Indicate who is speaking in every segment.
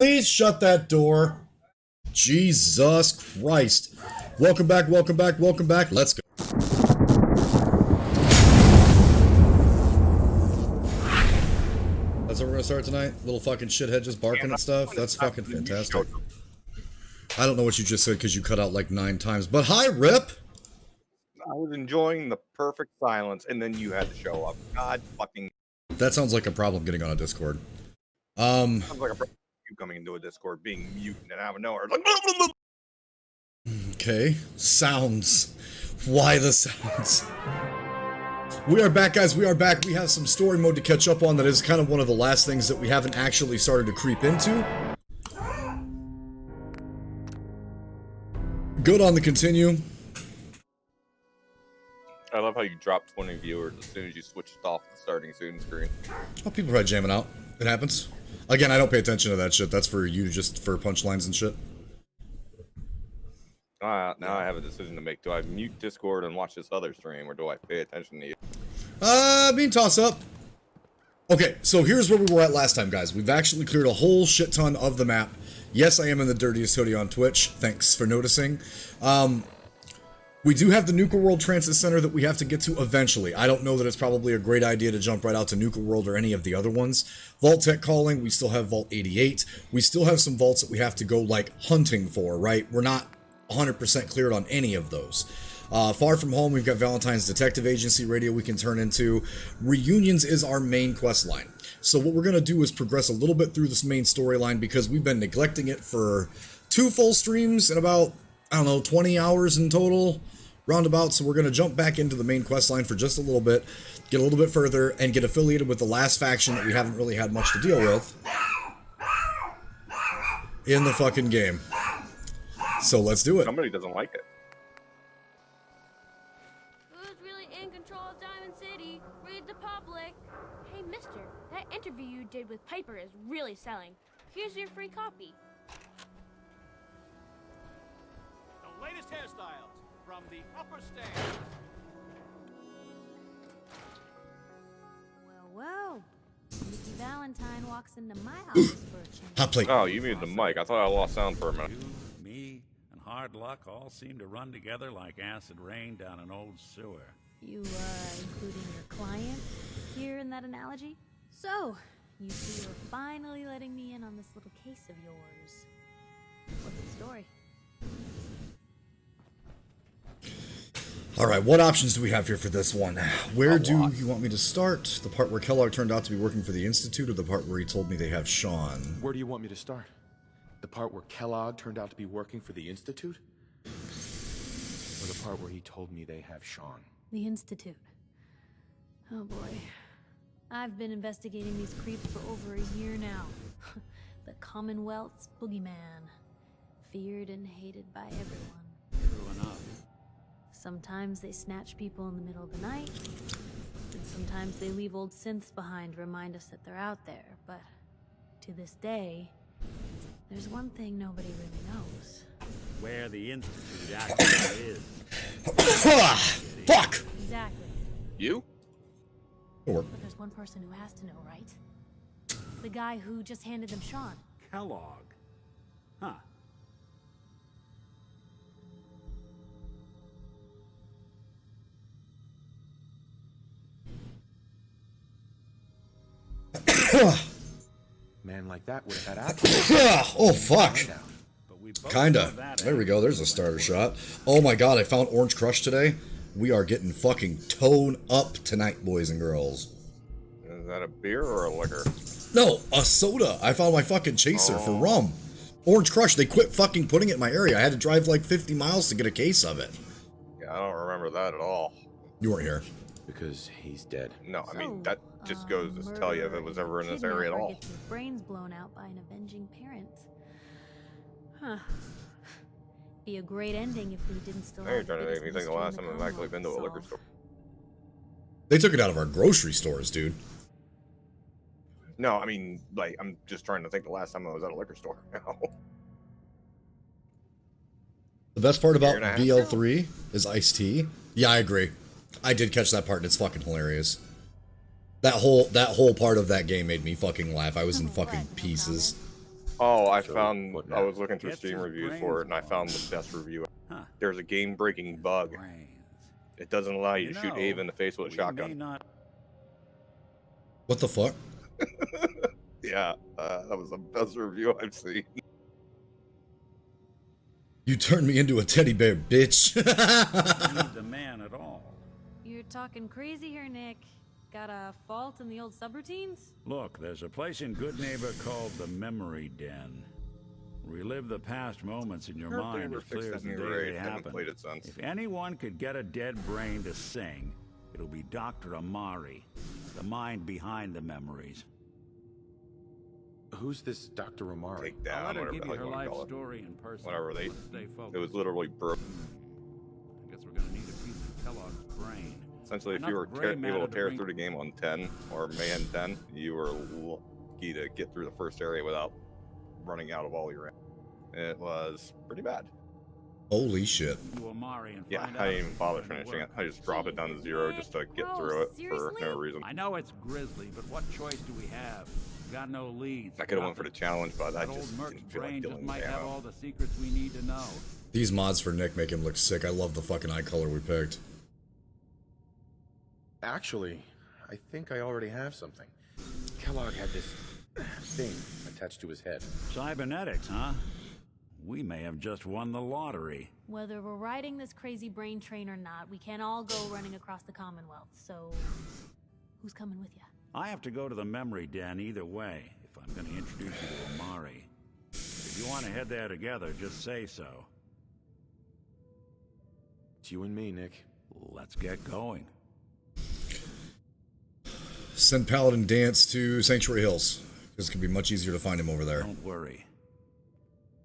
Speaker 1: Please shut that door. Jesus Christ. Welcome back, welcome back, welcome back. Let's go. That's what we're gonna start tonight? Little fucking shithead just barking at stuff? That's fucking fantastic. I don't know what you just said because you cut out like 9 times, but hi, Rip!
Speaker 2: I was enjoying the perfect silence, and then you had to show up. God fucking...
Speaker 1: That sounds like a problem getting on a Discord.
Speaker 2: Sounds like a problem you coming into a Discord, being muted and out of nowhere. Like...
Speaker 1: Okay. Sounds. Why the sounds? We are back, guys. We are back. We have some story mode to catch up on that is kind of one of the last things that we haven't actually started to creep into. Good on the continue.
Speaker 2: I love how you dropped 20 viewers as soon as you switched off the starting student screen.
Speaker 1: Oh, people are probably jamming out. It happens. Again, I don't pay attention to that shit. That's for you, just for punchlines and shit.
Speaker 2: Now I have a decision to make. Do I mute Discord and watch this other stream, or do I pay attention to you?
Speaker 1: Being toss up. Okay, so here's where we were at last time, guys. We've actually cleared a whole shit ton of the map. Yes, I am in the dirtiest hoodie on Twitch. Thanks for noticing. We do have the Nuka World Transit Center that we have to get to eventually. I don't know that it's probably a great idea to jump right out to Nuka World or any of the other ones. Vault Tech Calling, we still have Vault 88. We still have some vaults that we have to go, like, hunting for, right? We're not 100% cleared on any of those. Far From Home, we've got Valentine's Detective Agency radio we can turn into. Reunions is our main quest line. So what we're going to do is progress a little bit through this main storyline because we've been neglecting it for 2 full streams and about, I don't know, 20 hours in total, roundabout. So we're going to jump back into the main quest line for just a little bit, get a little bit further, and get affiliated with the last faction that we haven't really had much to deal with in the fucking game. So let's do it.
Speaker 2: Somebody doesn't like it.
Speaker 3: Who's really in control of Diamond City? Read the public. Hey, mister, that interview you did with Piper is really selling. Here's your free copy.
Speaker 4: The latest hairstyles from the upper stand.
Speaker 3: Well, Mickey Valentine walks into my house for a change.
Speaker 1: Hot plate.
Speaker 2: Oh, you muted the mic. I thought I lost sound for a minute.
Speaker 4: You, me, and hard luck all seem to run together like acid rain down an old sewer.
Speaker 3: You, including your client here in that analogy? So, you two are finally letting me in on this little case of yours. What's the story?
Speaker 1: Alright, what options do we have here for this one? Where do you want me to start? The part where Kellogg turned out to be working for the Institute, or the part where he told me they have Sean?
Speaker 5: Where do you want me to start? The part where Kellogg turned out to be working for the Institute? Or the part where he told me they have Sean?
Speaker 3: The Institute. Oh boy. I've been investigating these creeps for over a year now. The Commonwealth's boogeyman. Feared and hated by everyone.
Speaker 4: True enough.
Speaker 3: Sometimes they snatch people in the middle of the night, and sometimes they leave old synths behind to remind us that they're out there, but to this day, there's one thing nobody really knows.
Speaker 4: Where the Institute actually is.
Speaker 1: Fuck!
Speaker 3: Exactly.
Speaker 2: You?
Speaker 1: Or
Speaker 3: But there's one person who has to know, right? The guy who just handed them Sean.
Speaker 4: Kellogg. Huh.
Speaker 5: Man like that would have had access.
Speaker 1: oh fuck.
Speaker 4: But we both
Speaker 1: Kinda.
Speaker 4: know that
Speaker 1: There we go, there's a starter shot. Oh my god, I found Orange Crush today. We are getting fucking toned up tonight, boys and girls.
Speaker 2: Is that a beer or a liquor?
Speaker 1: No, a soda. I found my fucking chaser for rum. Orange Crush, they quit fucking putting it in my area. I had to drive like 50 miles to get a case of it.
Speaker 2: Yeah, I don't remember that at all.
Speaker 1: You weren't here.
Speaker 5: Because he's dead.
Speaker 2: No, I mean, that just goes to tell you if it was ever in this area at all.
Speaker 3: Gets his brains blown out by an avenging parent. Huh. Be a great ending if we didn't still
Speaker 2: Now you're
Speaker 3: have the
Speaker 2: trying to make me
Speaker 3: biggest
Speaker 2: think the last
Speaker 3: mystery
Speaker 2: time
Speaker 3: in the
Speaker 2: I've actually been to a liquor
Speaker 3: Commonwealth
Speaker 2: store.
Speaker 1: They took it out of our grocery stores, dude.
Speaker 2: No, I mean, like, I'm just trying to think the last time I was at a liquor store.
Speaker 1: The best part about
Speaker 2: Year and a half.
Speaker 1: BL3 is iced tea. Yeah, I agree. I did catch that part, and it's fucking hilarious. That whole part of that game made me fucking laugh. I was in fucking pieces.
Speaker 2: Oh, I
Speaker 5: So,
Speaker 2: found.
Speaker 5: what
Speaker 2: I
Speaker 5: now?
Speaker 2: was looking through
Speaker 4: Gets
Speaker 2: Steam
Speaker 4: his
Speaker 2: reviews for
Speaker 4: brains
Speaker 2: it, and I found the best review.
Speaker 4: Huh.
Speaker 2: There's a game-breaking bug.
Speaker 4: Brains.
Speaker 2: It doesn't allow you
Speaker 4: You
Speaker 2: to shoot
Speaker 4: know,
Speaker 2: Ava in the face with a
Speaker 4: we
Speaker 2: shotgun.
Speaker 4: may not.
Speaker 1: What the fuck?
Speaker 2: Yeah, that was the best review I've seen.
Speaker 1: You turned me into a teddy bear, bitch.
Speaker 4: Need the man at all.
Speaker 3: You're talking crazy here, Nick. Got a fault in the old subroutines?
Speaker 4: Look, there's a place in Good Neighbor called the Memory Den. Relive the past moments in your
Speaker 2: Wonder if they
Speaker 4: mind
Speaker 2: ever
Speaker 4: as clear
Speaker 2: fixed
Speaker 4: as the
Speaker 2: that
Speaker 4: day
Speaker 2: new
Speaker 4: they
Speaker 2: raid. Haven't
Speaker 4: happened.
Speaker 2: played it since.
Speaker 4: If anyone could get a dead brain to sing, it'll be Dr. Amari, the mind behind the memories.
Speaker 5: Who's this Dr. Amari?
Speaker 2: Take down,
Speaker 4: I'll let her
Speaker 2: whatever
Speaker 4: give
Speaker 2: the
Speaker 4: you
Speaker 2: hell
Speaker 4: her
Speaker 2: you want
Speaker 4: life
Speaker 2: to call it.
Speaker 4: story in person.
Speaker 2: Whatever they.
Speaker 4: Let's stay focused.
Speaker 2: It was literally broke.
Speaker 4: I guess we're gonna need a piece of Kellogg's brain.
Speaker 2: Essentially, if
Speaker 4: Enough
Speaker 2: you were
Speaker 4: gray matter
Speaker 2: able
Speaker 4: to
Speaker 2: to tear
Speaker 4: bring-
Speaker 2: through the game on 10 or Mayhem 10, you were lucky to get through the first area without running out of all your ammo. It was pretty bad.
Speaker 1: Holy shit.
Speaker 4: To Amari and
Speaker 2: Yeah,
Speaker 4: find
Speaker 2: I
Speaker 4: out
Speaker 2: didn't even
Speaker 4: if
Speaker 2: bother
Speaker 4: it's gonna
Speaker 2: finishing it.
Speaker 4: work.
Speaker 2: I just dropped it down to 0 just to get through it for no reason.
Speaker 4: I know it's grisly, but what choice do we have? We've got no leads.
Speaker 2: I could have went for the challenge, but I
Speaker 4: That
Speaker 2: just
Speaker 4: old Merc's
Speaker 2: didn't feel like
Speaker 4: brain just
Speaker 2: dealing
Speaker 4: might
Speaker 2: with
Speaker 4: have
Speaker 2: ammo.
Speaker 4: all the secrets we need to know.
Speaker 1: These mods for Nick make him look sick. I love the fucking eye color we picked.
Speaker 5: Actually, I think I already have something. Kellogg had this thing attached to his head.
Speaker 4: Cybernetics, huh? We may have just won the lottery.
Speaker 3: Whether we're riding this crazy brain train or not, we can't all go running across the Commonwealth, so who's coming with you?
Speaker 4: I have to go to the memory den either way if I'm going to introduce you to Amari. If you want to head there together, just say so.
Speaker 5: It's you and me, Nick.
Speaker 4: Let's get going.
Speaker 1: Send Paladin Dance to Sanctuary Hills. This could be much easier to find him over there.
Speaker 4: Don't worry.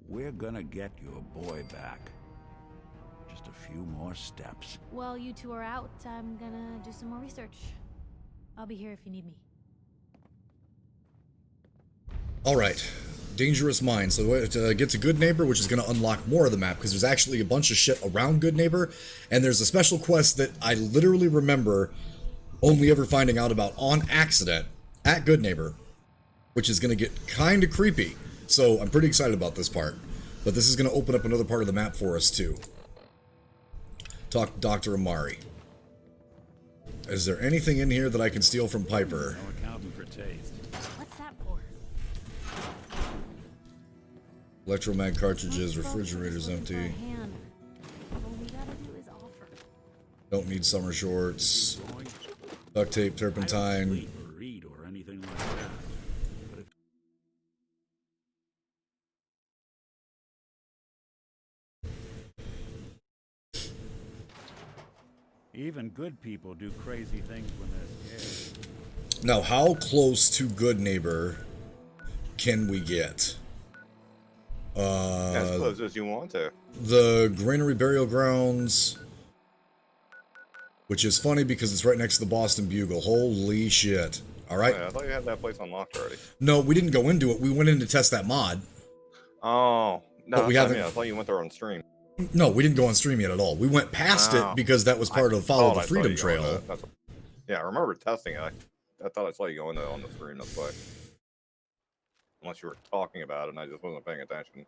Speaker 4: We're gonna get your boy back. Just a few more steps.
Speaker 3: While you two are out, I'm gonna do some more research. I'll be here if you need me.
Speaker 1: Alright. Dangerous Mine. So to get to Good Neighbor, which is going to unlock more of the map, because there's actually a bunch of shit around Good Neighbor, and there's a special quest that I literally remember only ever finding out about on accident at Good Neighbor, which is going to get kind of creepy. So I'm pretty excited about this part. But this is going to open up another part of the map for us, too. Talk to Dr. Amari. Is there anything in here that I can steal from Piper?
Speaker 4: No accounting for taste.
Speaker 3: What's that for?
Speaker 1: Electromag cartridges, refrigerator's empty.
Speaker 3: All we gotta do is offer.
Speaker 1: Don't need summer shorts. Duct tape,
Speaker 4: I don't
Speaker 1: turpentine.
Speaker 4: sleep or eat or anything like that. But if even good people do crazy things when they're scared.
Speaker 1: Now, how close to Good Neighbor can we get?
Speaker 2: As close as you want to.
Speaker 1: The Granary Burial Grounds, which is funny because it's right next to the Boston Bugle. Holy shit. Alright.
Speaker 2: Yeah, I thought you had that place unlocked already.
Speaker 1: No, we didn't go into it. We went in to test that mod.
Speaker 2: Oh, no,
Speaker 1: But we
Speaker 2: that's what I
Speaker 1: haven't-
Speaker 2: mean. I thought you went there on stream.
Speaker 1: No, we didn't go on stream yet at all. We went past
Speaker 2: Wow.
Speaker 1: it because that was part of Follow the
Speaker 2: I thought
Speaker 1: Freedom
Speaker 2: you go
Speaker 1: Trail.
Speaker 2: into- that's- Yeah, I remember testing it. I thought I saw you go into it on the stream. That's why. Unless you were talking about it and I just wasn't paying attention.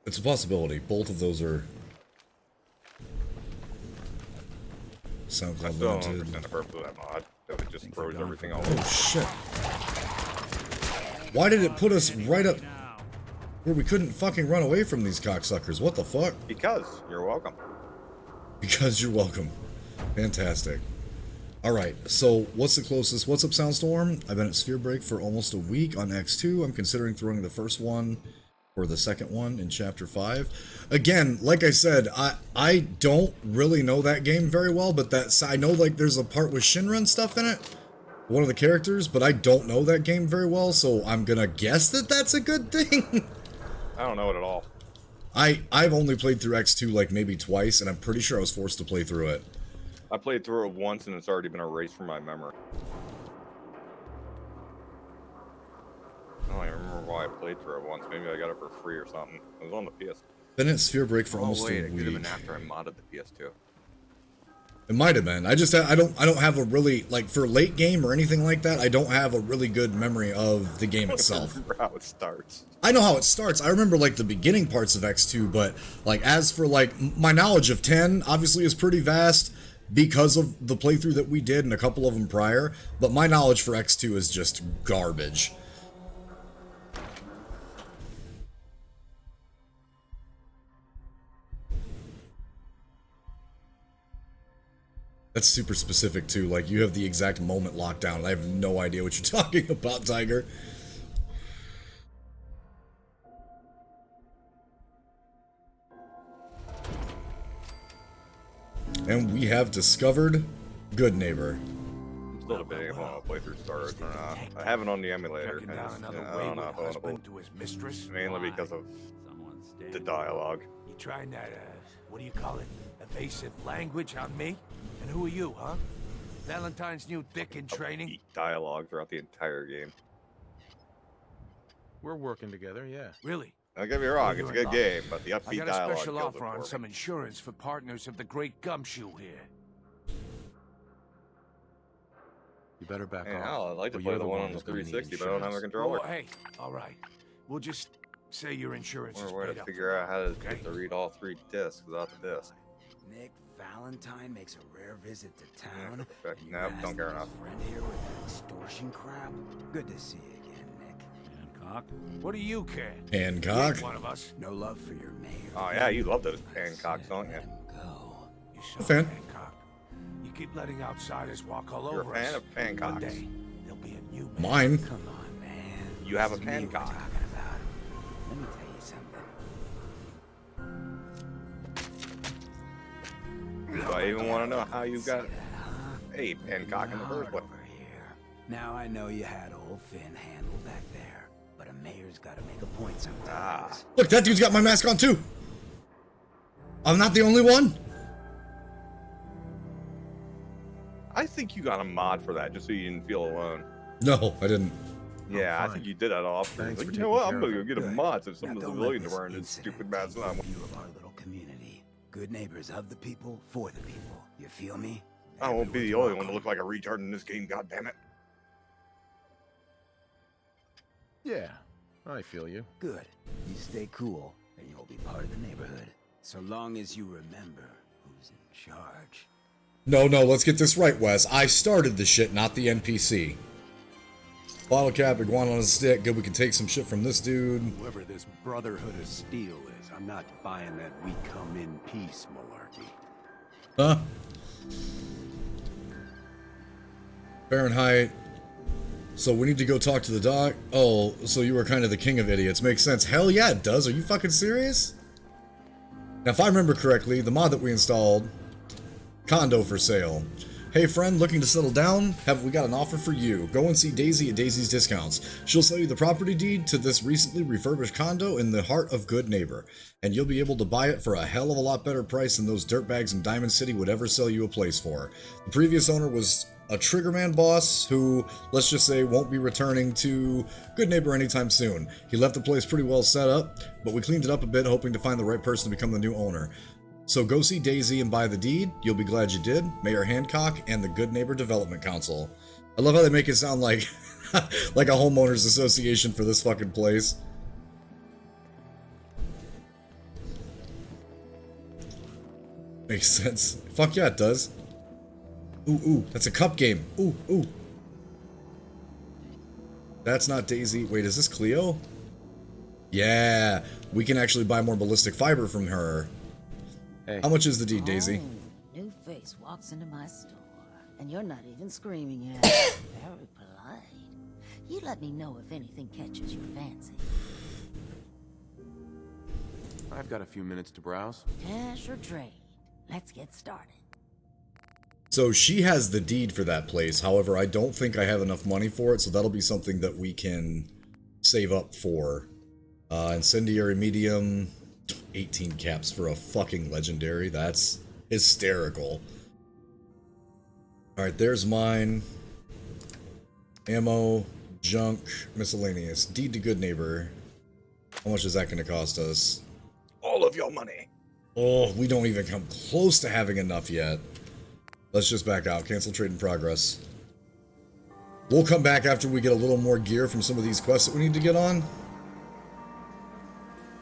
Speaker 1: It's a possibility. Both of those are
Speaker 2: I
Speaker 1: SoundCloud
Speaker 2: still don't
Speaker 1: limited.
Speaker 2: understand the purpose of that mod. If it just
Speaker 4: Things
Speaker 2: throws
Speaker 4: are gone
Speaker 2: everything
Speaker 4: for
Speaker 2: all
Speaker 1: Oh
Speaker 2: over.
Speaker 1: shit. Why did it put us right up
Speaker 4: Now,
Speaker 1: where we couldn't fucking run away from these cocksuckers? What the fuck?
Speaker 2: Because you're welcome.
Speaker 1: Because you're welcome. Fantastic. Alright, so what's the closest? What's up, Soundstorm? I've been at Sphere Break for almost a week on X2. I'm considering throwing the first one or the second one in Chapter 5. Again, like I said, I don't really know that game very well, but I know like there's a part with Shinra and stuff in it. One of the characters, but I don't know that game very well, so I'm gonna guess that that's a good thing.
Speaker 2: I don't know it at all.
Speaker 1: I've only played through X2 like maybe twice, and I'm pretty sure I was forced to play through it.
Speaker 2: I played through it once and it's already been erased from my memory. I don't even remember why I played through it once. Maybe I got it for free or something. It was on the PS.
Speaker 1: Been at Sphere Break for almost
Speaker 2: wait,
Speaker 1: a
Speaker 2: it could have
Speaker 1: week.
Speaker 2: been after I modded the PS2.
Speaker 1: It might have been. I don't have a really, like, for late game or anything like that, I don't have a really good memory of the game itself.
Speaker 2: I remember how it starts.
Speaker 1: I know how it starts. I remember, like, the beginning parts of X2, but, like, as for, like, my knowledge of 10 obviously is pretty vast because of the playthrough that we did and a couple of them prior, but my knowledge for X2 is just garbage. That's super specific too, like you have the exact moment locked down and I have no idea what you're talking about, Tiger. And we have discovered Good Neighbor.
Speaker 2: I'm still debating if I want to play through Stars or not. I have it on the emulator, and I don't know if I want to play
Speaker 6: to his mistress.
Speaker 2: mainly because of
Speaker 4: Someone's dead.
Speaker 2: the dialogue.
Speaker 6: You trying that, what do you call it? Evasive language on me? And who are you, huh? Valentine's new dick in training?
Speaker 2: Eat dialogue throughout the entire game.
Speaker 5: We're working together, yeah.
Speaker 6: Really?
Speaker 2: Don't get me wrong,
Speaker 6: You're
Speaker 2: it's a
Speaker 6: in
Speaker 2: good
Speaker 6: love.
Speaker 2: game, but the
Speaker 6: I
Speaker 2: upbeat
Speaker 6: got a
Speaker 2: dialogue
Speaker 6: special
Speaker 2: kills it
Speaker 6: offer on
Speaker 2: for
Speaker 6: some
Speaker 2: me.
Speaker 6: insurance for partners of the Great Gumshoe here.
Speaker 5: You better back
Speaker 2: Man,
Speaker 5: off.
Speaker 2: hell, I'd like to
Speaker 5: or
Speaker 2: play
Speaker 5: you're
Speaker 2: the one on
Speaker 5: who's
Speaker 2: the
Speaker 5: gonna need
Speaker 2: 360, but I don't have a
Speaker 5: insurance.
Speaker 2: controller.
Speaker 6: Oh, hey, all right. We'll just say your insurance is
Speaker 2: Or way
Speaker 6: paid
Speaker 2: to
Speaker 6: up.
Speaker 2: figure out how to
Speaker 6: Okay.
Speaker 2: get to read all 3 discs without the disc.
Speaker 7: Nick Valentine makes a rare visit to town.
Speaker 2: Yeah,
Speaker 7: and you
Speaker 2: nope,
Speaker 7: asked
Speaker 2: don't care
Speaker 7: his
Speaker 2: enough.
Speaker 7: friend here with that extortion crap. Good to see you again, Nick.
Speaker 4: Hancock?
Speaker 6: What do you care?
Speaker 1: Hancock.
Speaker 6: One of us.
Speaker 7: No love for your mayor.
Speaker 2: Oh yeah, you love those pancocks, don't you?
Speaker 7: Let him go.
Speaker 6: You
Speaker 1: A
Speaker 6: son
Speaker 1: fan.
Speaker 6: of Hancock. You keep letting outsiders walk all
Speaker 2: You're a
Speaker 6: over
Speaker 2: fan
Speaker 6: us.
Speaker 2: of pancocks.
Speaker 6: One day, there'll be a new man.
Speaker 1: Mine.
Speaker 7: Come on, man.
Speaker 2: You have a
Speaker 7: This is me we're
Speaker 2: pancock.
Speaker 7: talking about. Let me tell you something.
Speaker 2: Do I even want to know how you got
Speaker 7: See that, huh?
Speaker 2: a pancock in the first place?
Speaker 7: Over here. Now I know you had old Finn handled back there, but a mayor's got to make a point sometimes.
Speaker 1: Look, that dude's got my mask on too. I'm not the only one.
Speaker 2: I think you got a mod for that just so you didn't feel alone.
Speaker 1: No, I didn't.
Speaker 2: Yeah, I
Speaker 5: fine.
Speaker 2: think you did that off.
Speaker 5: Thanks
Speaker 2: Like,
Speaker 5: for
Speaker 2: you know
Speaker 5: taking
Speaker 2: what?
Speaker 5: care
Speaker 2: I'm gonna
Speaker 5: of
Speaker 2: go
Speaker 5: it.
Speaker 2: get a
Speaker 7: Good.
Speaker 2: mod so some
Speaker 7: Now
Speaker 2: of the
Speaker 7: don't
Speaker 2: civilians
Speaker 7: let
Speaker 2: are wearing
Speaker 7: this
Speaker 2: this stupid
Speaker 7: incident
Speaker 2: masks.
Speaker 7: take
Speaker 2: I'm
Speaker 7: a view of our little community. Good neighbors of the people, for the people. You feel me?
Speaker 2: I won't be the
Speaker 7: Everyone's
Speaker 2: only one to look
Speaker 7: welcome.
Speaker 2: like a retard in this game, goddammit.
Speaker 5: Yeah, I feel you.
Speaker 7: Good. You stay cool, and you'll be part of the neighborhood. So long as you remember who's in charge.
Speaker 1: No, let's get this right, Wes. I started the shit, not the NPC. Bottle cap, iguana on a stick. Good, we can take some shit from this dude.
Speaker 8: Whoever this Brotherhood of Steel is, I'm not buying that we come in peace malarkey.
Speaker 1: Huh? Fahrenheit. So we need to go talk to the doc. Oh, so you were kind of the king of idiots. Makes sense. Hell yeah, it does. Are you fucking serious? Now, if I remember correctly, the mod that we installed, condo for sale. Hey friend, looking to settle down? We got an offer for you. Go and see Daisy at Daisy's Discounts. She'll sell you the property deed to this recently refurbished condo in the heart of Good Neighbor. And you'll be able to buy it for a hell of a lot better price than those dirtbags in Diamond City would ever sell you a place for. The previous owner was a Triggerman boss who, let's just say, won't be returning to Good Neighbor anytime soon. He left the place pretty well set up, but we cleaned it up a bit, hoping to find the right person to become the new owner. So go see Daisy and buy the deed. You'll be glad you did. Mayor Hancock and the Good Neighbor Development Council. I love how they make it sound like like a homeowners association for this fucking place. Makes sense. Fuck yeah, it does. Ooh, that's a cup game. Ooh. That's not Daisy. Wait, is this Cleo? Yeah, we can actually buy more ballistic fiber from her.
Speaker 5: Hey,
Speaker 1: How much is the deed, Daisy?
Speaker 9: Oh, new face walks into my store, and you're not even screaming yet. Very polite. You let me know if anything catches your fancy.
Speaker 5: I've got a few minutes to browse.
Speaker 9: Cash or trade? Let's get started.
Speaker 1: So she has the deed for that place. However, I don't think I have enough money for it, so that'll be something that we can save up for. Incendiary medium, 18 caps for a fucking legendary. That's hysterical. Alright, there's mine. Ammo, junk, miscellaneous. Deed to Good Neighbor. How much is that going to cost us?
Speaker 2: All of your money.
Speaker 1: Oh, we don't even come close to having enough yet. Let's just back out. Cancel trade in progress. We'll come back after we get a little more gear from some of these quests that we need to get on.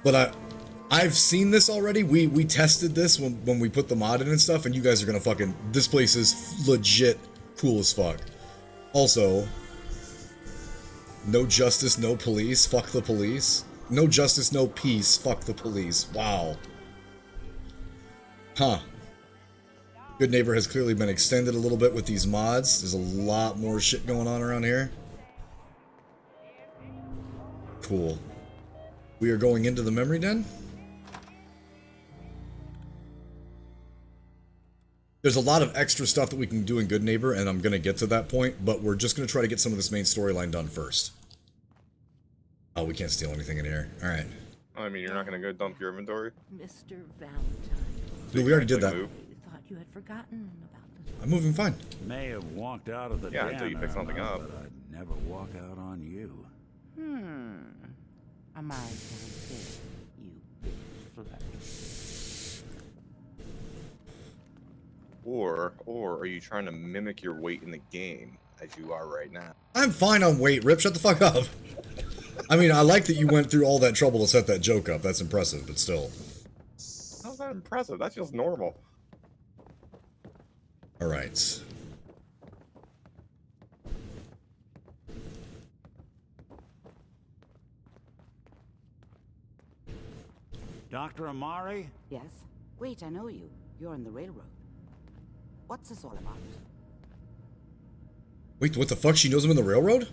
Speaker 1: But I've seen this already. We tested this when we put the mod in and stuff, and you guys are gonna fucking... This place is legit cool as fuck. Also, no justice, no police. Fuck the police. No justice, no peace. Fuck the police. Wow. Huh. Good Neighbor has clearly been extended a little bit with these mods. There's a lot more shit going on around here. Cool. We are going into the memory den. There's a lot of extra stuff that we can do in Good Neighbor, and I'm going to get to that point, but we're just going to try to get some of this main storyline done first. Oh, we can't steal anything in here. Alright.
Speaker 2: I mean, you're not going to go dump your inventory?
Speaker 9: Mr. Valentine.
Speaker 1: Dude, we already did that.
Speaker 2: Move?
Speaker 9: Thought you had forgotten about this.
Speaker 1: I'm moving fine.
Speaker 4: May have walked out of the
Speaker 2: Yeah,
Speaker 4: den
Speaker 2: until you pick
Speaker 4: or
Speaker 2: something
Speaker 4: not,
Speaker 2: up.
Speaker 4: but I'd never walk out on you.
Speaker 9: I might say, you big flirt.
Speaker 2: Or are you trying to mimic your weight in the game, as you are right now?
Speaker 1: I'm fine on weight, Rip. Shut the fuck up. I mean, I like that you went through all that trouble to set that joke up. That's impressive, but still.
Speaker 2: How's that impressive? That's just normal.
Speaker 1: Alright.
Speaker 4: Dr. Amari?
Speaker 9: Yes? Wait, I know you. You're on the railroad. What's this all about?
Speaker 1: Wait, what the fuck? She knows I'm in the railroad?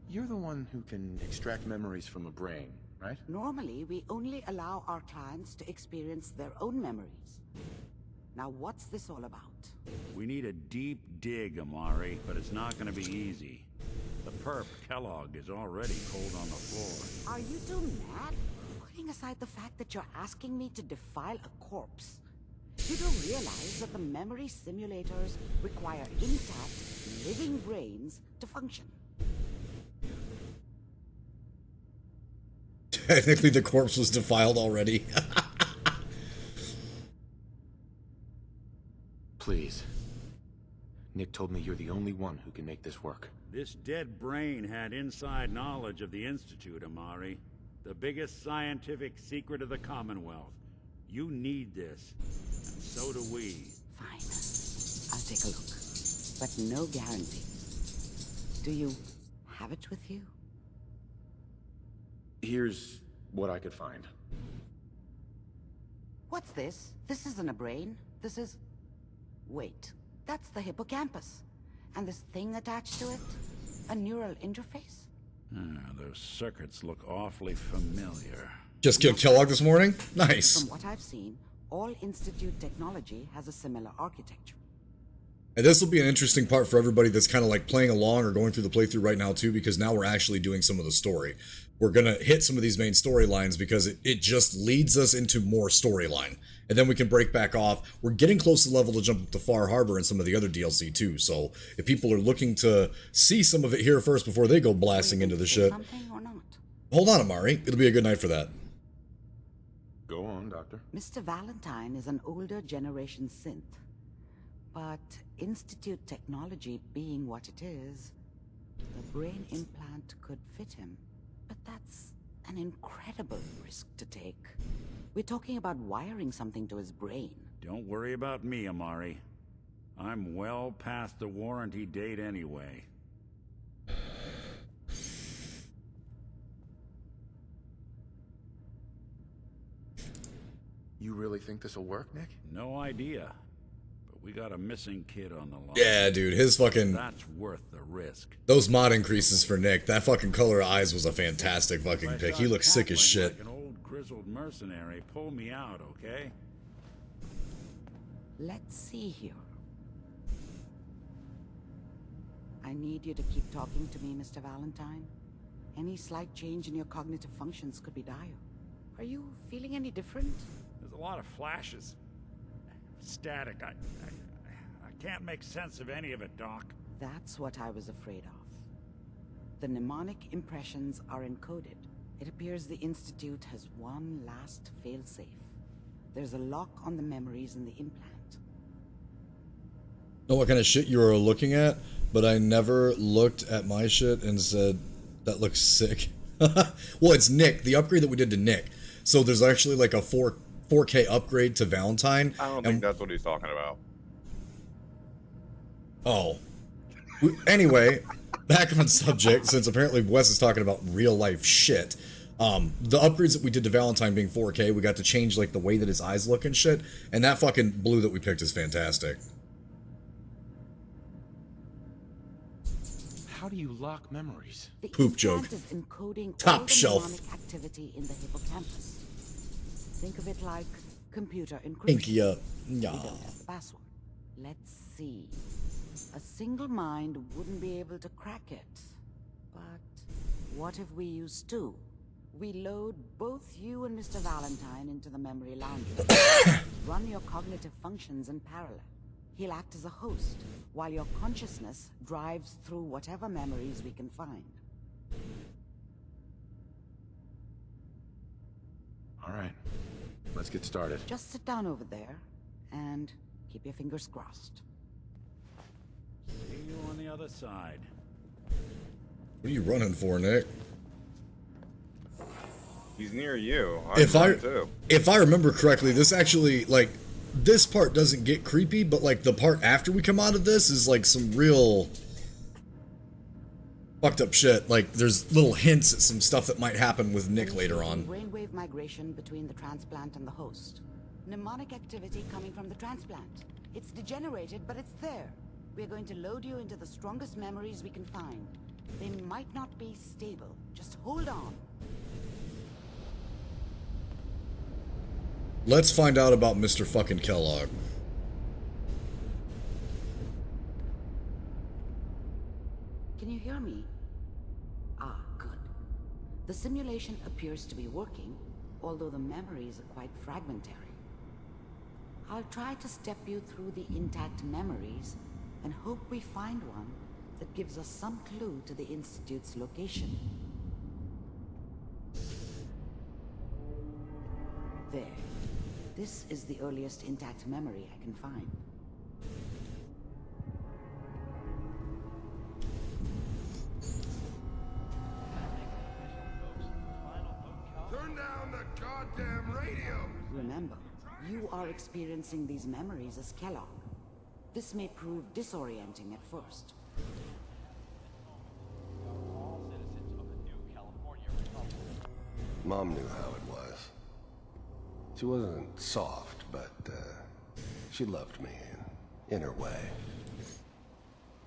Speaker 5: You're the one who can extract memories from a brain, right?
Speaker 9: Normally, we only allow our clients to experience their own memories. Now, what's this all about?
Speaker 4: We need a deep dig, Amari, but it's not going to be easy. The perp, Kellog, is already cold on the floor.
Speaker 9: Are you two mad? Putting aside the fact that you're asking me to defile a corpse, you don't realize that the memory simulators require intact, living brains to function.
Speaker 1: Technically, the corpse was defiled already.
Speaker 5: Please. Nick told me you're the only one who can make this work.
Speaker 4: This dead brain had inside knowledge of the Institute, Amari. The biggest scientific secret of the Commonwealth. You need this, and so do we.
Speaker 9: Fine. I'll take a look. But no guarantees. Do you have it with you?
Speaker 5: Here's what I could find.
Speaker 9: What's this? This isn't a brain. This is... Wait. That's the hippocampus. And this thing attached to it? A neural interface?
Speaker 4: Those circuits look awfully familiar.
Speaker 1: Just killed Kellogg this morning? Nice.
Speaker 9: From what I've seen, all Institute technology has a similar architecture.
Speaker 1: And this will be an interesting part for everybody that's kind of like playing along or going through the playthrough right now too, because now we're actually doing some of the story. We're going to hit some of these main storylines because it just leads us into more storyline. And then we can break back off. We're getting close to the level to jump up to Far Harbor and some of the other DLC too. So if people are looking to see some of it here first before they go blasting into the shit.
Speaker 9: Something or not?
Speaker 1: Hold on, Amari. It'll be a good night for that.
Speaker 5: Go on, Doctor.
Speaker 9: Mr. Valentine is an older generation synth. But Institute technology being what it is, the brain implant could fit him. But that's an incredible risk to take. We're talking about wiring something to his brain.
Speaker 4: Don't worry about me, Amari. I'm well past the warranty date anyway.
Speaker 5: You really think this'll work, Nick?
Speaker 4: No idea. But we got a missing kid on the line.
Speaker 1: Yeah, dude. His fucking...
Speaker 4: That's worth the risk.
Speaker 1: Those mod increases for Nick. That fucking color of eyes was a fantastic fucking pick. He looks sick as shit.
Speaker 4: Like an old grizzled mercenary, pull me out, okay?
Speaker 9: Let's see here. I need you to keep talking to me, Mr. Valentine. Any slight change in your cognitive functions could be dire. Are you feeling any different?
Speaker 4: There's a lot of flashes. Static. I can't make sense of any of it, Doc.
Speaker 9: That's what I was afraid of. The mnemonic impressions are encoded. It appears the Institute has one last failsafe. There's a lock on the memories in the implant.
Speaker 1: Know what kind of shit you were looking at, but I never looked at my shit and said, that looks sick. Well, it's Nick, the upgrade that we did to Nick. So there's actually like a 4K upgrade to Valentine.
Speaker 2: I don't think that's what he's talking about.
Speaker 1: Oh. Anyway, back on subject, since apparently Wes is talking about real life shit. The upgrades that we did to Valentine being 4K, we got to change like the way that his eyes look and shit, and that fucking blue that we picked is fantastic.
Speaker 5: How do you lock memories?
Speaker 9: The
Speaker 1: Poop joke.
Speaker 9: implant is encoding
Speaker 1: Top
Speaker 9: all the
Speaker 1: shelf.
Speaker 9: mnemonic activity in the hippocampus. Think of it like computer encryption.
Speaker 1: Pinky up.
Speaker 9: We
Speaker 1: Yeah.
Speaker 9: don't have the password. Let's see. A single mind wouldn't be able to crack it. But what if we use two? We load both you and Mr. Valentine into the memory laundry. Run your cognitive functions in parallel. He'll act as a host, while your consciousness drives through whatever memories we can find.
Speaker 5: All right, let's get started.
Speaker 9: Just sit down over there, and keep your fingers crossed.
Speaker 4: See you on the other side.
Speaker 1: What are you running for, Nick?
Speaker 2: He's near you.
Speaker 1: If
Speaker 2: too.
Speaker 1: if I remember correctly, this actually, like, this part doesn't get creepy, but like the part after we come out of this is like some real fucked up shit. Like there's little hints at some stuff that might happen with Nick later on.
Speaker 9: Brainwave migration between the transplant and the host. Mnemonic activity coming from the transplant. It's degenerated, but it's there. We're going to load you into the strongest memories we can find. They might not be stable. Just hold on.
Speaker 1: Let's find out about Mr. fucking Kellogg.
Speaker 9: Can you hear me? Ah, good. The simulation appears to be working, although the memories are quite fragmentary. I'll try to step you through the intact memories and hope we find one that gives us some clue to the Institute's location. There. This is the earliest intact memory I can find.
Speaker 6: Turn down the goddamn radio!
Speaker 9: Remember, you are experiencing these memories as Kellogg. This may prove disorienting at first.
Speaker 8: Mom knew how it was. She wasn't soft, but she loved me in her way.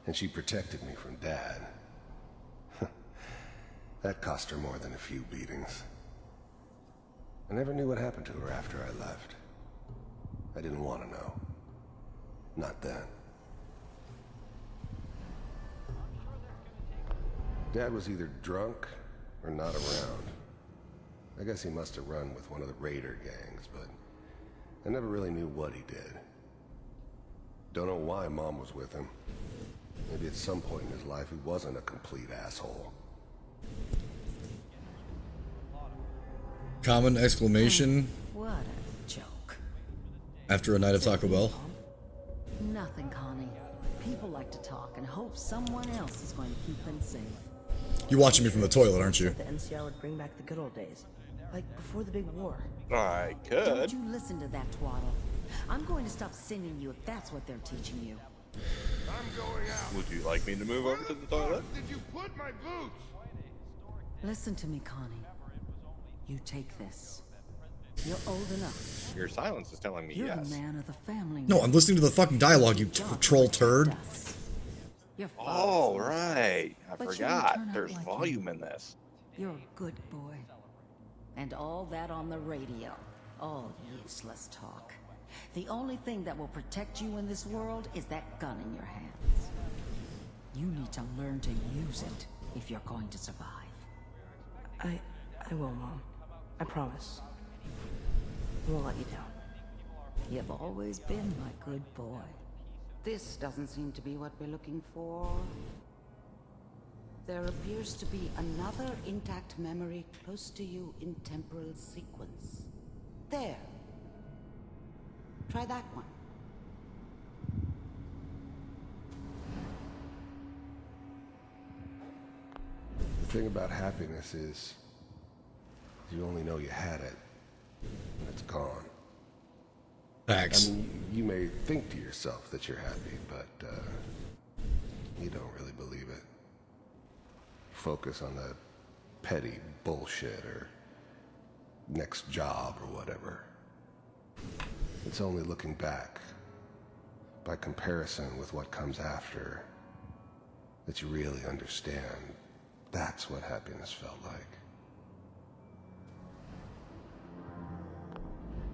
Speaker 8: And she protected me from Dad. That cost her more than a few beatings. I never knew what happened to her after I left. I didn't want to know. Not then. Dad was either drunk or not around. I guess he must have run with one of the raider gangs, but I never really knew what he did. Don't know why Mom was with him. Maybe at some point in his life he wasn't a complete asshole.
Speaker 1: Common exclamation
Speaker 10: What a joke.
Speaker 1: after a night of Taco Bell.
Speaker 10: Nothing, Connie. People like to talk and hope someone else is going to keep them safe.
Speaker 1: You're watching me from the toilet, aren't you?
Speaker 11: The NCR would bring back the good old days, like before the big war.
Speaker 2: I could.
Speaker 10: Don't you listen to that twaddle. I'm going to stop singing you if that's what they're teaching you.
Speaker 6: I'm going out.
Speaker 2: Would you like me to move over to the toilet?
Speaker 6: Did you put my boots?
Speaker 10: Listen to me, Connie. You take this. You're old enough.
Speaker 2: Your silence is telling me
Speaker 10: You're
Speaker 2: yes.
Speaker 10: the man of the family.
Speaker 1: No,
Speaker 10: now.
Speaker 1: I'm listening to the fucking dialogue, you troll turd.
Speaker 10: Us. Your
Speaker 2: Oh,
Speaker 10: father's
Speaker 2: right. I
Speaker 10: But you don't
Speaker 2: forgot.
Speaker 10: turn out
Speaker 2: There's
Speaker 10: like
Speaker 2: volume
Speaker 10: him.
Speaker 2: in this.
Speaker 10: You're a good boy. And all that on the radio. All useless talk. The only thing that will protect you in this world is that gun in your hands. You need to learn to use it if you're going to survive.
Speaker 11: I will, Mom. I promise. I won't let you down.
Speaker 10: You've always been my good boy.
Speaker 9: This doesn't seem to be what we're looking for. There appears to be another intact memory close to you in temporal sequence. There. Try that one.
Speaker 8: The thing about happiness is you only know you had it when it's gone.
Speaker 1: Facts.
Speaker 8: I mean, you may think to yourself that you're happy, but you don't really believe it. Focus on the petty bullshit or next job or whatever. It's only looking back, by comparison with what comes after, that you really understand that's what happiness felt like.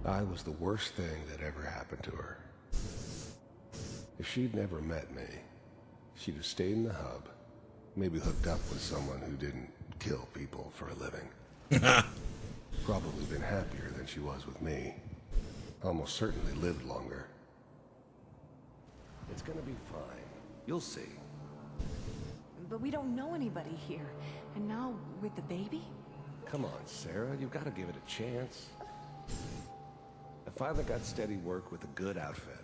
Speaker 8: I was the worst thing that ever happened to her. If she'd never met me, she'd have stayed in the hub, maybe hooked up with someone who didn't kill people for a living. Probably been happier than she was with me. Almost certainly lived longer. It's gonna be fine. You'll see.
Speaker 11: But we don't know anybody here. And now, with the baby?
Speaker 8: Come on, Sarah, you've got to give it a chance. I finally got steady work with a good outfit.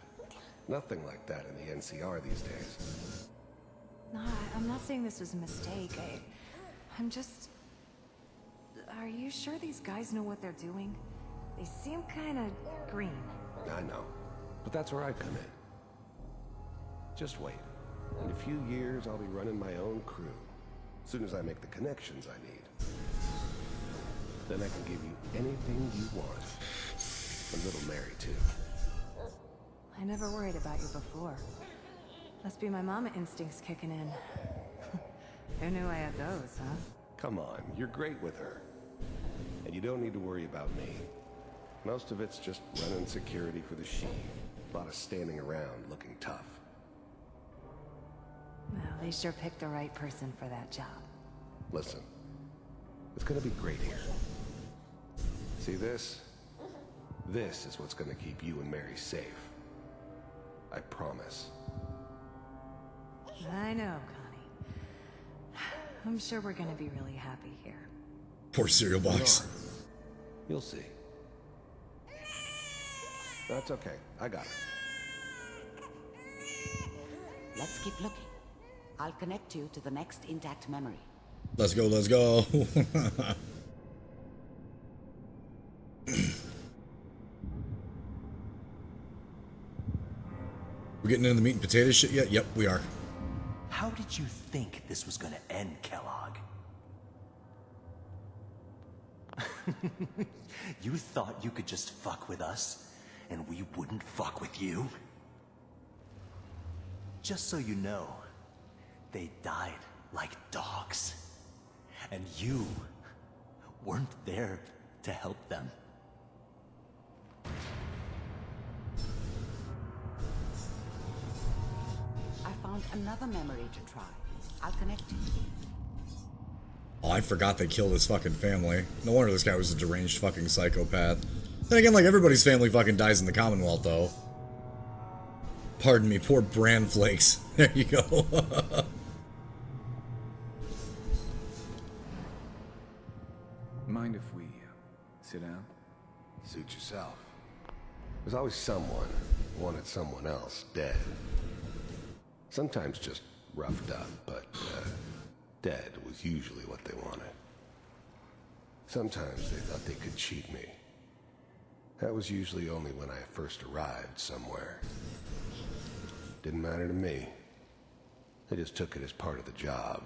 Speaker 8: Nothing like that in the NCR these days.
Speaker 11: No, I'm not saying this was a mistake. I'm just... Are you sure these guys know what they're doing? They seem kind of green.
Speaker 8: I know, but that's where I come in. Just wait. In a few years, I'll be running my own crew. As soon as I make the connections I need. Then I can give you anything you want. A little Mary, too.
Speaker 11: I never worried about you before. Must be my mama instincts kicking in. Who knew I had those, huh?
Speaker 8: Come on, you're great with her. And you don't need to worry about me. Most of it's just running security for the she. A lot of standing around looking tough.
Speaker 11: Well, they sure picked the right person for that job.
Speaker 8: Listen, it's gonna be great here. See this? This is what's gonna keep you and Mary safe. I promise.
Speaker 11: I know, Connie. I'm sure we're gonna be really happy here.
Speaker 1: Poor cereal box.
Speaker 8: You'll see. That's okay. I got it.
Speaker 9: Let's keep looking. I'll connect you to the next intact memory.
Speaker 1: Let's go, let's go. We're getting into the meat and potatoes shit yet? Yep, we are.
Speaker 12: How did you think this was gonna end, Kellogg? You thought you could just fuck with us, and we wouldn't fuck with you? Just so you know, they died like dogs. And you weren't there to help them.
Speaker 9: I found another memory to try. I'll connect you.
Speaker 1: Oh, I forgot they killed his fucking family. No wonder this guy was a deranged fucking psychopath. Then again, like, everybody's family fucking dies in the Commonwealth, though. Pardon me, poor bran flakes. There you go.
Speaker 7: Mind if we sit down?
Speaker 8: Suit yourself. There's always someone who wanted someone else dead. Sometimes just roughed up, but dead was usually what they wanted. Sometimes they thought they could cheat me. That was usually only when I first arrived somewhere. Didn't matter to me. They just took it as part of the job.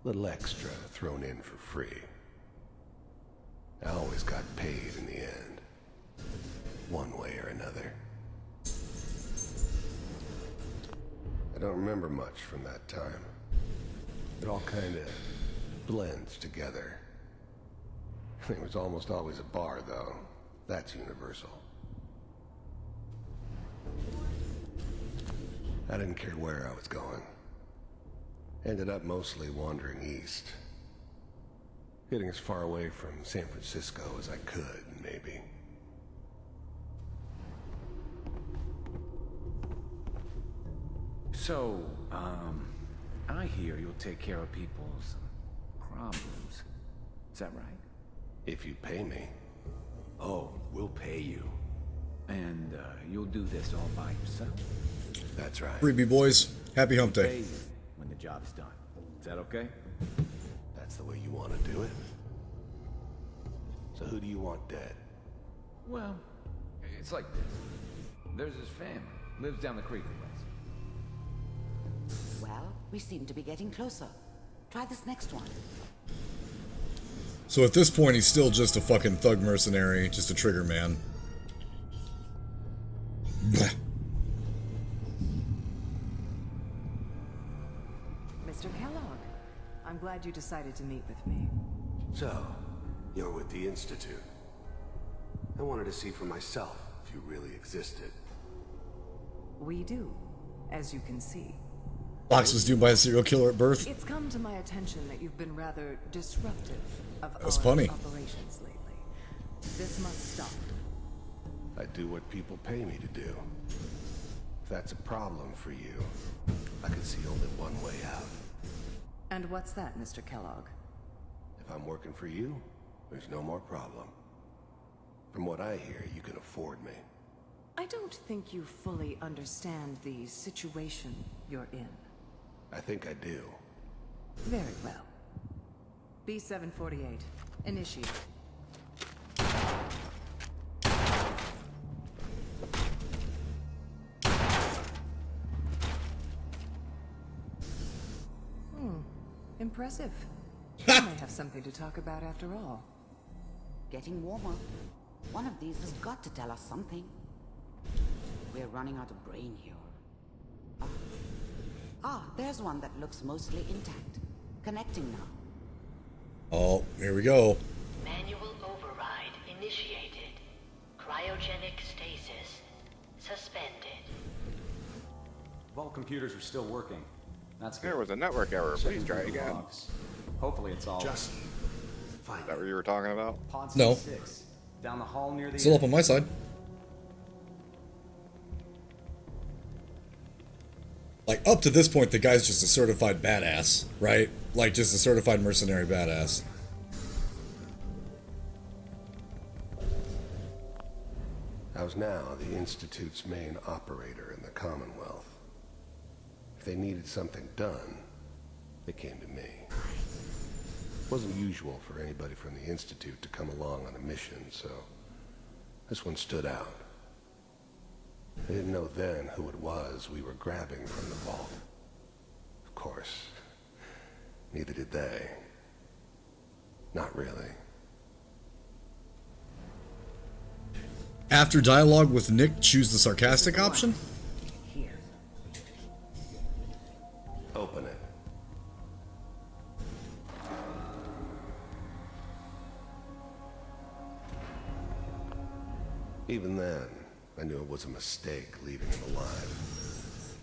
Speaker 8: Little extra thrown in for free. I always got paid in the end. One way or another. I don't remember much from that time. It all kind of blends together. There was almost always a bar, though. That's universal. I didn't care where I was going. Ended up mostly wandering east. Getting as far away from San Francisco as I could, maybe.
Speaker 7: So, I hear you'll take care of people's problems. Is that right?
Speaker 8: If you pay me.
Speaker 12: Oh, we'll pay you.
Speaker 7: And you'll do this all by yourself?
Speaker 8: That's right.
Speaker 1: Freebie boys, happy hump
Speaker 7: Pay
Speaker 1: day.
Speaker 7: you when the job's done. Is that okay?
Speaker 8: That's the way you want to do it? So who do you want dead?
Speaker 7: Well, it's like this. There's his family. Lives down the creek a ways.
Speaker 9: Well, we seem to be getting closer. Try this next one.
Speaker 1: So at this point, he's still just a fucking thug mercenary, just a trigger man. Blech.
Speaker 11: Mr. Kellogg, I'm glad you decided to meet with me.
Speaker 8: So, you're with the Institute. I wanted to see for myself if you really existed.
Speaker 11: We do, as you can see.
Speaker 1: Fox was doomed by a serial killer at birth.
Speaker 11: It's come to my attention that you've been rather disruptive of
Speaker 1: That's
Speaker 11: our
Speaker 1: funny.
Speaker 11: operations lately. This must stop.
Speaker 8: I do what people pay me to do. If that's a problem for you, I can see only one way out.
Speaker 11: And what's that, Mr. Kellogg?
Speaker 8: If I'm working for you, there's no more problem. From what I hear, you can afford me.
Speaker 11: I don't think you fully understand the situation you're in.
Speaker 8: I think I do.
Speaker 11: Very well. B-748. Initiate. Impressive. We may have something to talk about after all.
Speaker 9: Getting warmer. One of these has got to tell us something. We're running out of brain here. There's one that looks mostly intact. Connecting now.
Speaker 1: Oh, here we go.
Speaker 13: Manual override initiated. Cryogenic stasis suspended.
Speaker 14: Vault computers are still working. That's good.
Speaker 2: There was a network error. Please try again.
Speaker 14: Logs. Hopefully it's all.
Speaker 8: Just
Speaker 2: Is that what you were talking about?
Speaker 14: Pod
Speaker 1: No.
Speaker 14: 6, down the hall near the.
Speaker 1: Still up on my side. Like, up to this point, the guy's just a certified badass, right? Like, just a certified mercenary badass.
Speaker 8: How's now the Institute's main operator in the Commonwealth? If they needed something done, they came to me. It wasn't usual for anybody from the Institute to come along on a mission, so this one stood out. I didn't know then who it was we were grabbing from the vault. Of course, neither did they. Not really.
Speaker 1: After dialogue with Nick, choose the sarcastic option?
Speaker 11: Here.
Speaker 8: Open it. Even then, I knew it was a mistake leaving him alive.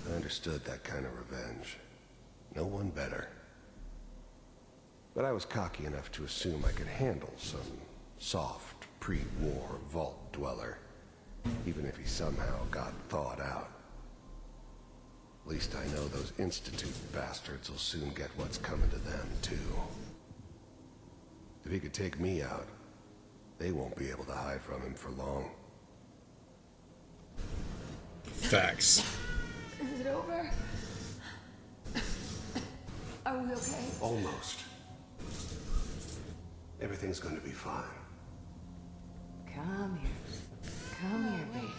Speaker 8: I understood that kind of revenge. No one better. But I was cocky enough to assume I could handle some soft, pre-war vault dweller, even if he somehow got thawed out. At least I know those Institute bastards will soon get what's coming to them, too. If he could take me out, they won't be able to hide from him for long.
Speaker 1: Facts.
Speaker 11: Is it over? Are we okay?
Speaker 8: Almost. Everything's going to be fine.
Speaker 11: Come here. Come here, baby.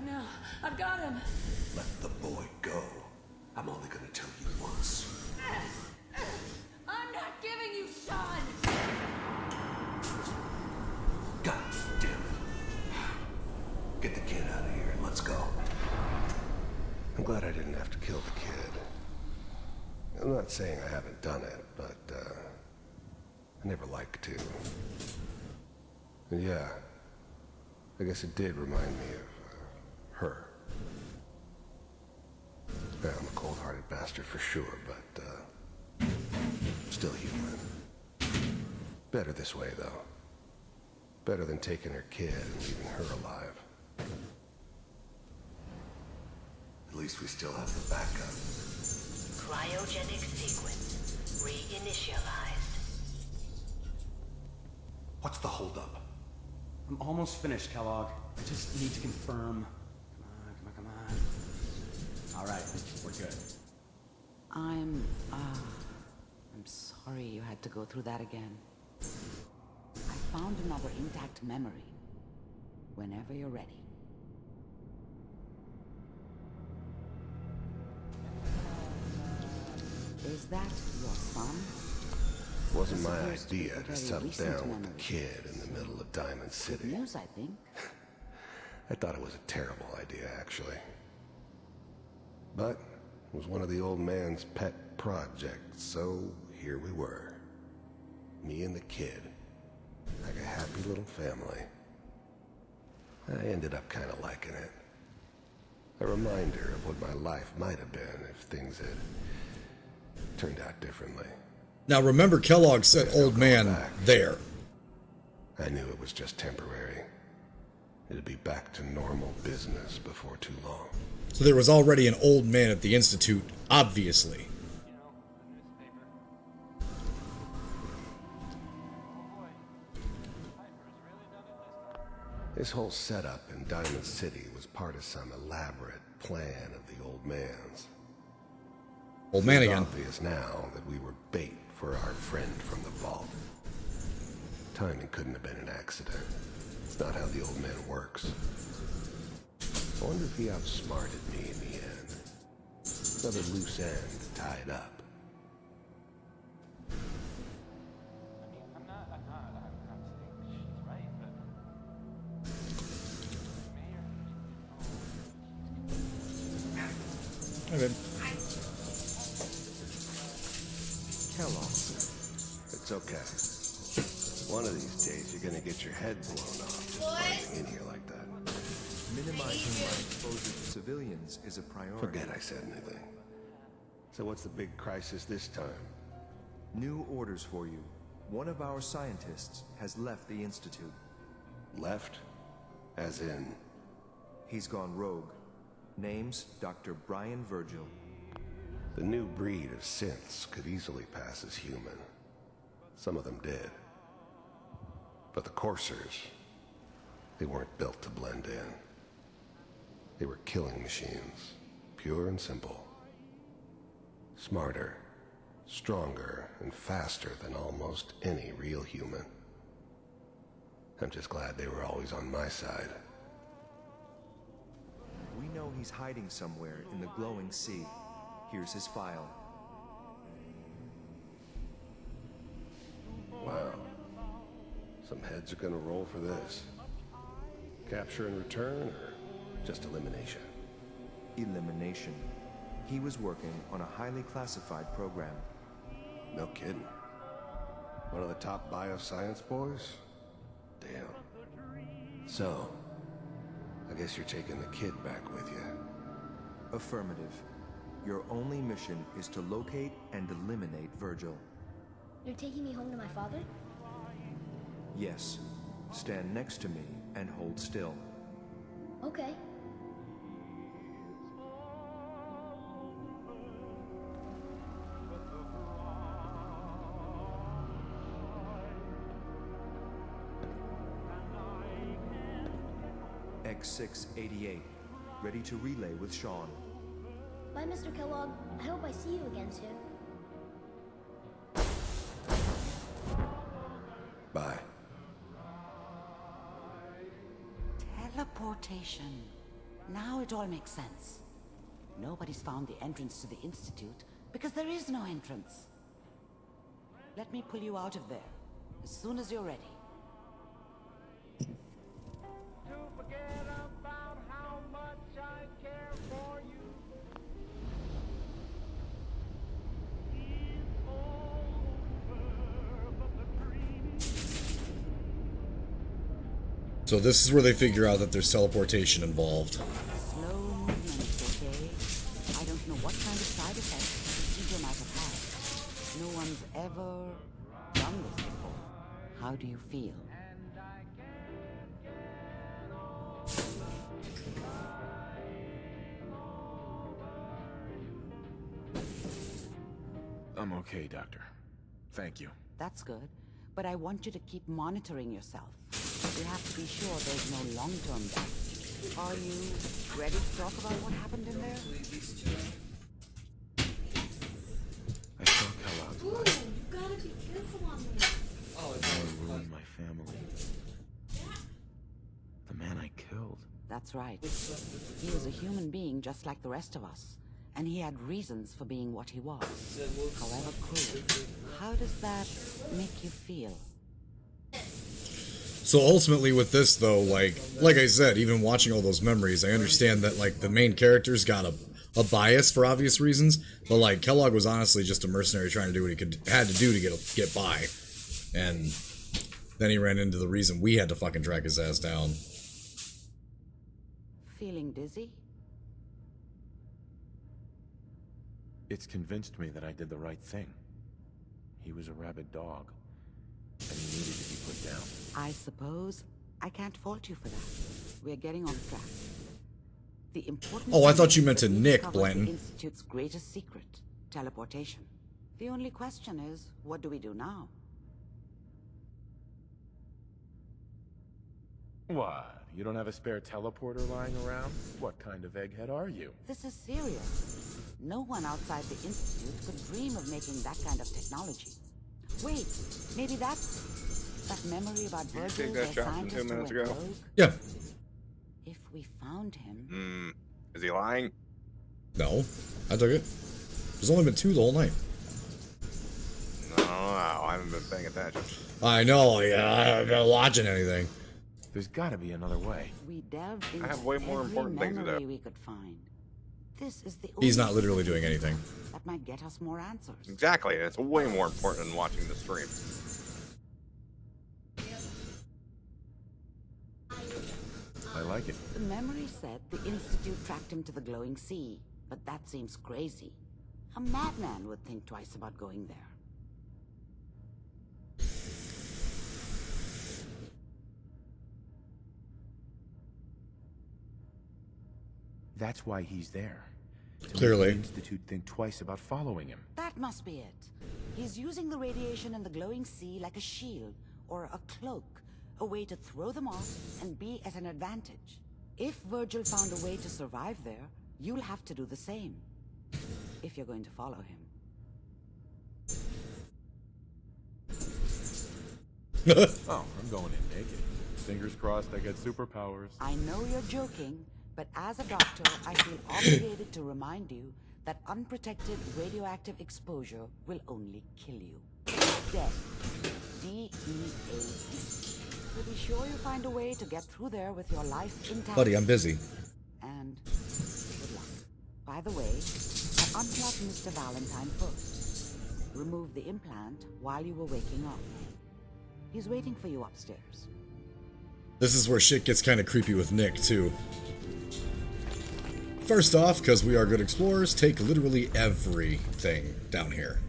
Speaker 15: No, I've got him.
Speaker 8: Let the boy go. I'm only going to tell you once.
Speaker 15: I'm not giving you Sean.
Speaker 8: God damn it. Get the kid out of here and let's go. I'm glad I didn't have to kill the kid. I'm not saying I haven't done it, but, I never liked to. And yeah, I guess it did remind me of, her. Yeah, I'm a cold-hearted bastard for sure, but, still human. Better this way, though. Better than taking her kid and leaving her alive. At least we still have the backup.
Speaker 13: Cryogenic sequence reinitialized.
Speaker 8: What's the holdup?
Speaker 14: I'm almost finished, Kellogg. I just need to confirm. Come on. All right, we're good.
Speaker 9: I'm sorry you had to go through that again. I found another intact memory. Whenever you're ready. Is that your son?
Speaker 8: Wasn't my idea to settle down with the kid in the middle of Diamond City.
Speaker 9: Good news, I think.
Speaker 8: I thought it was a terrible idea, actually. But it was one of the old man's pet projects, so here we were. Me and the kid. Like a happy little family. I ended up kind of liking it. A reminder of what my life might have been if things had turned out differently.
Speaker 1: Now remember, Kellogg said old man there.
Speaker 8: I knew it was just temporary. It'd be back to normal business before too long.
Speaker 1: So there was already an old man at the Institute, obviously.
Speaker 8: This whole setup in Diamond City was part of some elaborate plan of the old man's.
Speaker 1: Old man again.
Speaker 8: It's obvious now that we were bait for our friend from the vault. Timing couldn't have been an accident. It's not how the old man works. I wonder if he outsmarted me in the end. Another loose end tied up.
Speaker 1: Okay.
Speaker 8: Kellogg. It's okay. One of these days you're gonna get your head blown off just running in here like that.
Speaker 16: Minimizing my exposure to civilians is a priority.
Speaker 8: Forget I said anything. So what's the big crisis this time?
Speaker 16: New orders for you. One of our scientists has left the Institute.
Speaker 8: Left? As in?
Speaker 16: He's gone rogue. Name's Dr. Brian Virgil.
Speaker 8: The new breed of synths could easily pass as human. Some of them did. But the coursers, they weren't built to blend in. They were killing machines, pure and simple. Smarter, stronger, and faster than almost any real human. I'm just glad they were always on my side.
Speaker 16: We know he's hiding somewhere in the glowing sea. Here's his file.
Speaker 8: Wow. Some heads are gonna roll for this. Capture and return, or just elimination?
Speaker 16: Elimination. He was working on a highly classified program.
Speaker 8: No kidding. One of the top bioscience boys? Damn. So, I guess you're taking the kid back with you.
Speaker 16: Affirmative. Your only mission is to locate and eliminate Virgil.
Speaker 17: You're taking me home to my father?
Speaker 16: Yes. Stand next to me and hold still.
Speaker 17: Okay.
Speaker 16: X688. Ready to relay with Sean.
Speaker 17: Bye, Mr. Kellogg. I hope I see you again soon.
Speaker 8: Bye.
Speaker 9: Teleportation. Now it all makes sense. Nobody's found the entrance to the Institute because there is no entrance. Let me pull you out of there as soon as you're ready.
Speaker 1: So this is where they figure out that there's teleportation involved.
Speaker 9: Slow movement, okay? I don't know what kind of side effects the procedure might have had. No one's ever done this before. How do you feel?
Speaker 5: I'm okay, Doctor. Thank you.
Speaker 9: That's good, but I want you to keep monitoring yourself. We have to be sure there's no long-term damage. Are you ready to talk about what happened in there?
Speaker 5: I saw Kellogg's
Speaker 17: Ooh,
Speaker 5: life.
Speaker 17: you gotta be careful on there.
Speaker 5: I ruined my family. The man I killed.
Speaker 9: That's right. He was a human being just like the rest of us. And he had reasons for being what he was. However cruel. How does that make you feel?
Speaker 1: So ultimately with this though, like I said, even watching all those memories, I understand that like the main character's got a bias for obvious reasons, but like Kellogg was honestly just a mercenary trying to do what he had to do to get by. And then he ran into the reason we had to fucking track his ass down.
Speaker 9: Feeling dizzy?
Speaker 5: It's convinced me that I did the right thing. He was a rabid dog, and he needed to be put down.
Speaker 9: I suppose I can't fault you for that. We're getting off track. The important
Speaker 1: Oh, I
Speaker 9: thing
Speaker 1: thought you
Speaker 9: is
Speaker 1: meant
Speaker 9: that
Speaker 1: to
Speaker 9: we
Speaker 1: Nick,
Speaker 9: discovered
Speaker 1: Blanton.
Speaker 9: The Institute's greatest secret, teleportation. The only question is, what do we do now?
Speaker 5: What? You don't have a spare teleporter lying around? What kind of egghead are you?
Speaker 9: This is serious. No one outside the Institute could dream of making that kind of technology. Wait, maybe that's that memory about
Speaker 2: Did you
Speaker 9: Virgil,
Speaker 2: take
Speaker 9: their
Speaker 2: that shot from
Speaker 9: scientist
Speaker 2: 2
Speaker 9: who
Speaker 2: minutes
Speaker 9: went
Speaker 2: ago?
Speaker 9: rogue?
Speaker 1: Yeah.
Speaker 9: If we found him...
Speaker 2: Is he lying?
Speaker 1: No, I took it. There's only been 2 the whole night.
Speaker 2: No, I haven't been paying attention.
Speaker 1: I know, yeah, I haven't been watching anything.
Speaker 5: There's gotta be another way.
Speaker 9: We delved into
Speaker 2: I have way more
Speaker 9: every
Speaker 2: important things to
Speaker 9: memory
Speaker 2: do.
Speaker 9: we could find. This is the
Speaker 1: He's
Speaker 9: only
Speaker 1: not literally
Speaker 9: thing
Speaker 1: doing anything.
Speaker 9: that might get us more answers.
Speaker 2: Exactly, it's way more important than watching the stream.
Speaker 5: I like it.
Speaker 9: The memory said the Institute tracked him to the glowing sea, but that seems crazy. A madman would think twice about going there.
Speaker 5: That's why he's there. To
Speaker 1: Clearly.
Speaker 5: make the Institute think twice about following him.
Speaker 9: That must be it. He's using the radiation in the glowing sea like a shield or a cloak, a way to throw them off and be at an advantage. If Virgil found a way to survive there, you'll have to do the same. If you're going to follow him.
Speaker 5: Oh, I'm going in naked. Fingers crossed I get superpowers.
Speaker 9: I know you're joking, but as a doctor, I feel obligated to remind you that unprotected radioactive exposure will only kill you. Death. D-E-A-D. So be sure you find a way to get through there with your life intact.
Speaker 1: Buddy, I'm busy.
Speaker 9: And good luck. By the way, I unplugged Mr. Valentine first. Remove the implant while you were waking up. He's waiting for you upstairs.
Speaker 1: This is where shit gets kind of creepy with Nick, too. First off, because we are good explorers, take literally everything down here.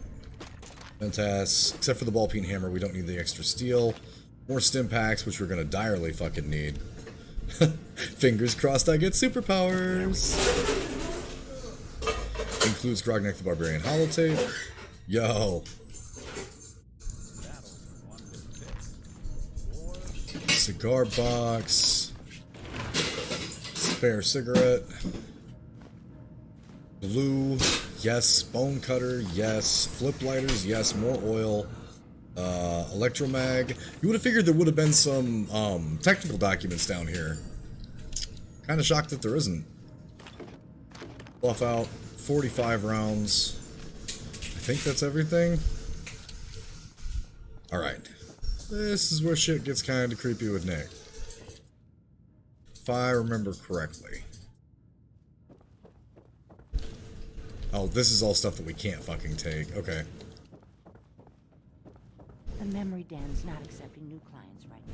Speaker 1: Fantastic. Except for the ball peen hammer, we don't need the extra steel. More stim packs, which we're going to direly fucking need. Fingers crossed I get superpowers. Includes Grognak the Barbarian holotape. Yo. Cigar box. Spare cigarette. Blue, yes. Bone cutter, yes. Flip lighters, yes. More oil. Electromag. You would have figured there would have been some technical documents down here. Kind of shocked that there isn't. Buff out. 45 rounds. I think that's everything. Alright. This is where shit gets kind of creepy with Nick. If I remember correctly. Oh, this is all stuff that we can't fucking take. Okay.
Speaker 10: The memory den's not accepting new clients right now.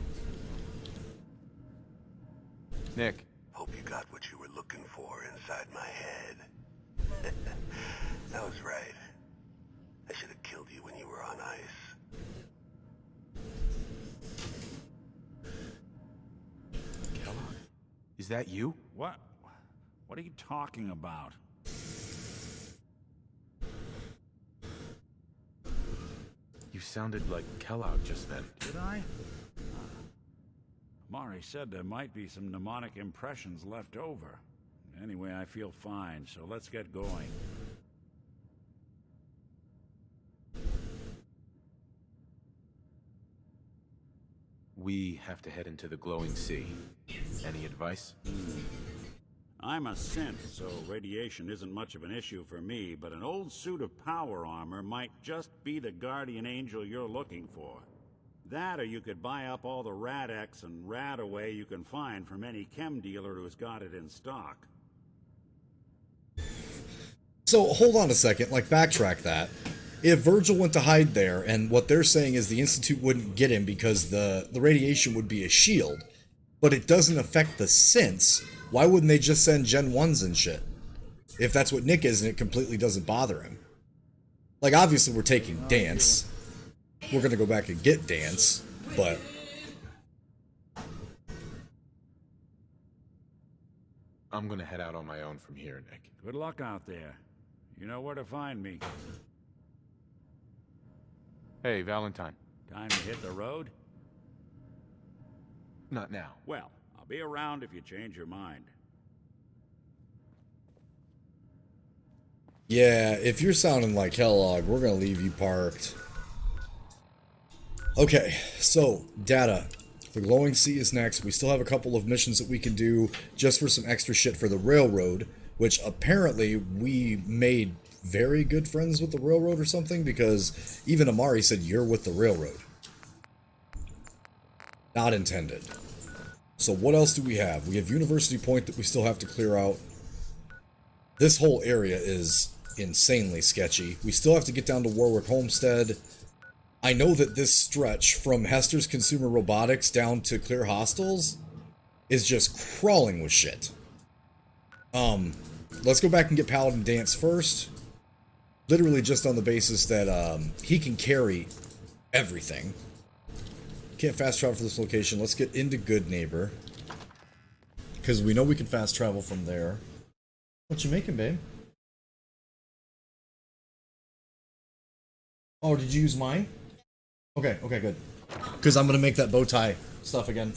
Speaker 5: Nick.
Speaker 18: Hope you got what you were looking for inside my head. I was right. I should have killed you when you were on ice.
Speaker 5: Kellogg? Is that you?
Speaker 4: What? What are you talking about?
Speaker 5: You sounded like Kellogg just then.
Speaker 4: Did I? Mari said there might be some mnemonic impressions left over. Anyway, I feel fine, so let's get going.
Speaker 5: We have to head into the glowing sea. Any advice?
Speaker 4: I'm a synth, so radiation isn't much of an issue for me, but an old suit of power armor might just be the guardian angel you're looking for. That, or you could buy up all the Rad-X and Rad-Away you can find from any chem dealer who's got it in stock.
Speaker 1: So, hold on a second, like, backtrack that. If Virgil went to hide there, and what they're saying is the Institute wouldn't get him because the radiation would be a shield, but it doesn't affect the synths, why wouldn't they just send Gen 1s and shit? If that's what Nick is and it completely doesn't bother him. Like, obviously we're taking Dance. We're gonna go back and get Dance, but...
Speaker 5: I'm gonna head out on my own from here, Nick.
Speaker 4: Good luck out there. You know where to find me.
Speaker 5: Hey, Valentine.
Speaker 4: Time to hit the road?
Speaker 5: Not now.
Speaker 4: Well, I'll be around if you change your mind.
Speaker 1: Yeah, if you're sounding like Kellog, we're gonna leave you parked. Okay, so, data. The Glowing Sea is next. We still have a couple of missions that we can do just for some extra shit for the railroad, which apparently we made very good friends with the railroad or something, because even Amari said you're with the railroad. Not intended. So what else do we have? We have University Point that we still have to clear out. This whole area is insanely sketchy. We still have to get down to Warwick Homestead. I know that this stretch from Hester's Consumer Robotics down to Clear Hostels is just crawling with shit. Let's go back and get Paladin Dance first. Literally just on the basis that he can carry everything. Can't fast travel for this location. Let's get into Good Neighbor, because we know we can fast travel from there. What you making, babe? Oh, did you use mine? Okay, okay, good. Because I'm gonna make that bow tie stuff again.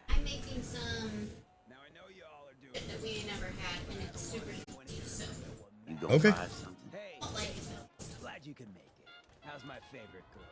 Speaker 19: I'm making some that we never had, and it's super easy, so.
Speaker 1: Okay.
Speaker 6: Hey, glad you can make it. How's my favorite girl?